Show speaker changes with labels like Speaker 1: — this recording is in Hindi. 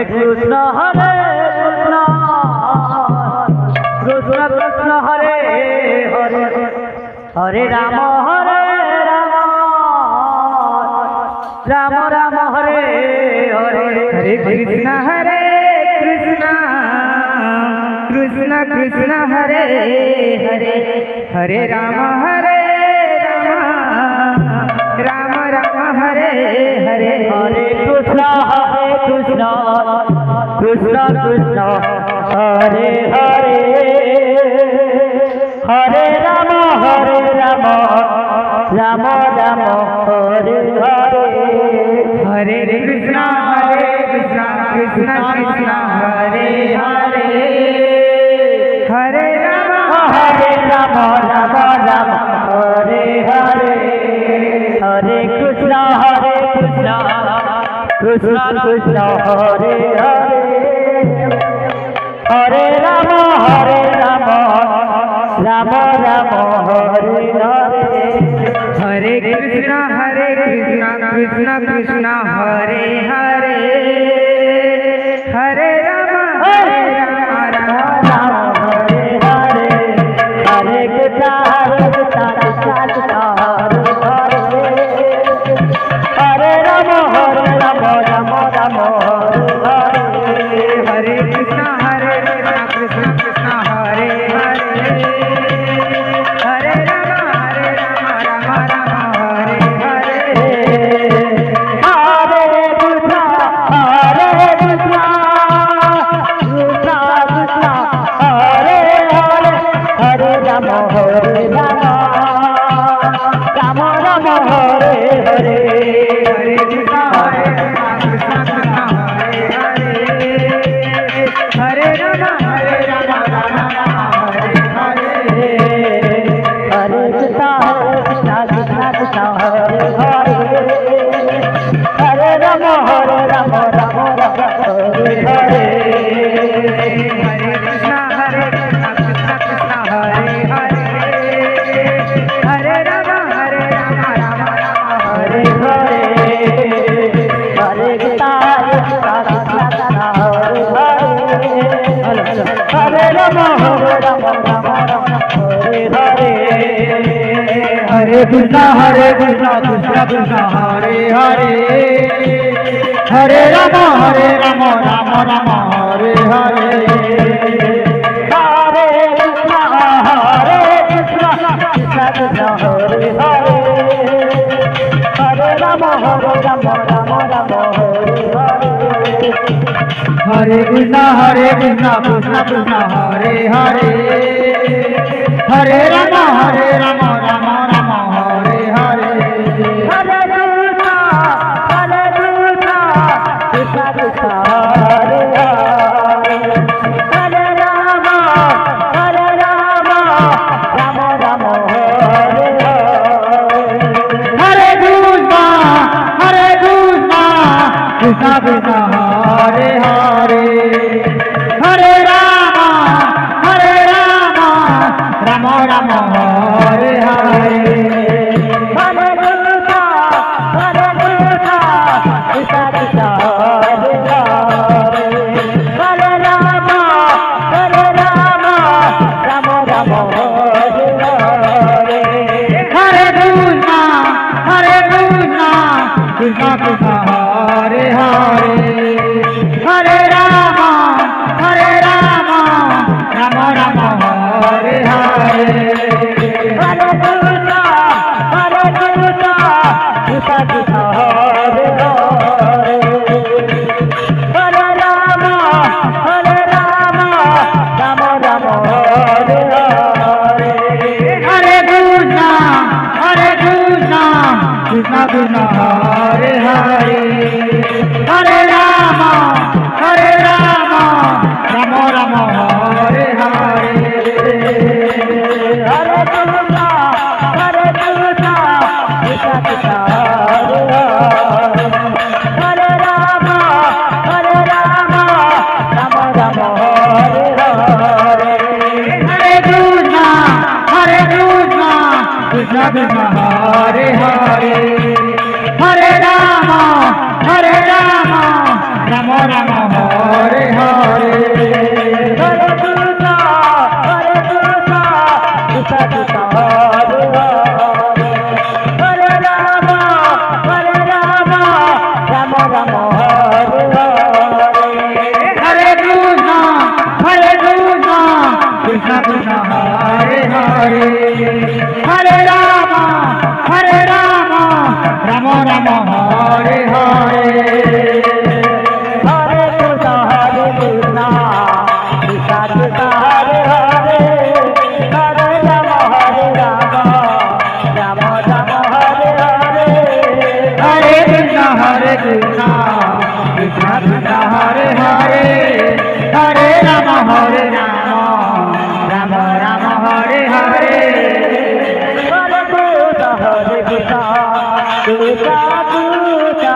Speaker 1: Krishna Krishna Krishna Hare Hare Hare Ram Ram Ram Hare Hare
Speaker 2: Hare Krishna Krishna Krishna Hare Hare Hare Ram Ram Ram Hare Hare
Speaker 1: Hare Krishna Krishna Krishna Hare Hare Hare Ram Ram Ram Hare Hare
Speaker 2: Hare Krishna Krishna Krishna Hare Hare Hare Ram
Speaker 1: Ram Ram Hare Hare Hare Krishna Krishna Krishna Hare Hare Hare Ram Ram Ram Hare Hare
Speaker 2: Hare Krishna Krishna Krishna Hare Hare Hare Ram
Speaker 1: Hare Hare Hare Krishna Hare Ram Ram Ram Hare
Speaker 2: Hare Krishna Krishna Krishna Hare Hare Hare Ram Ram Ram Hare Hare
Speaker 1: Hare Krishna Krishna Krishna Hare Hare Hare Ram Ram Ram Hare Hare
Speaker 2: Hare Krishna Krishna Krishna Hare Hare Hare Ram Ram Hare Hare
Speaker 1: Hare Krishna Krishna Krishna Hare Hare Hare Ram Ram Hare Hare
Speaker 2: Hare Krishna Krishna Krishna Hare Hare Hare Ram Ram
Speaker 1: Hare Hare Hare Krishna Krishna Hare Hare Hare Ram Ram Hare Hare
Speaker 2: Hare Krishna Krishna Krishna Hare Hare Hare Ram Ram Ram Hare Hare
Speaker 1: Hare Krishna Krishna Krishna Hare Hare Hare Ram Ram Hare Hare
Speaker 2: Hare Krishna Krishna Krishna Hare Hare Hare Ram Ram Hare Hare
Speaker 1: Hare Krishna Krishna Krishna Hare Hare Hare Ram Ram Ram Hare Hare
Speaker 2: Hare Krishna Krishna Krishna Hare Hare Hare Ram Ram Ram Hare Hare
Speaker 1: Hare Krishna Krishna Krishna Hare Hare Hare Ram Ram Ram Hare Hare
Speaker 2: Hare Krishna Krishna Krishna Hare Hare Hare Ram Ram Ram Hare Hare
Speaker 1: Hare Krishna Krishna Krishna Hare Hare Hare Ram Ram Ram Hare Hare
Speaker 2: Hare Krishna Krishna Krishna Hare Hare Hare Ram Ram Ram Hare Hare
Speaker 1: Hare Krishna Krishna Krishna Hare Hare Hare Ram Ram Ram Hare Hare
Speaker 2: Hare Krishna Krishna Krishna Hare Hare Hare Ram Ram Hare Hare
Speaker 1: Hare Krishna Krishna Krishna Hare Hare Hare Rama Rama Rama Hare Hare
Speaker 2: Hare Krishna Krishna Krishna Hare Hare Hare Rama Rama Rama Hare Hare
Speaker 1: Hare Krishna Krishna Krishna Hare Hare Hare Rama Rama Rama Hare Hare
Speaker 2: Hare Krishna Krishna Krishna Hare Hare Hare Rama Rama Rama Hare Hare
Speaker 1: Hare Krishna Krishna Krishna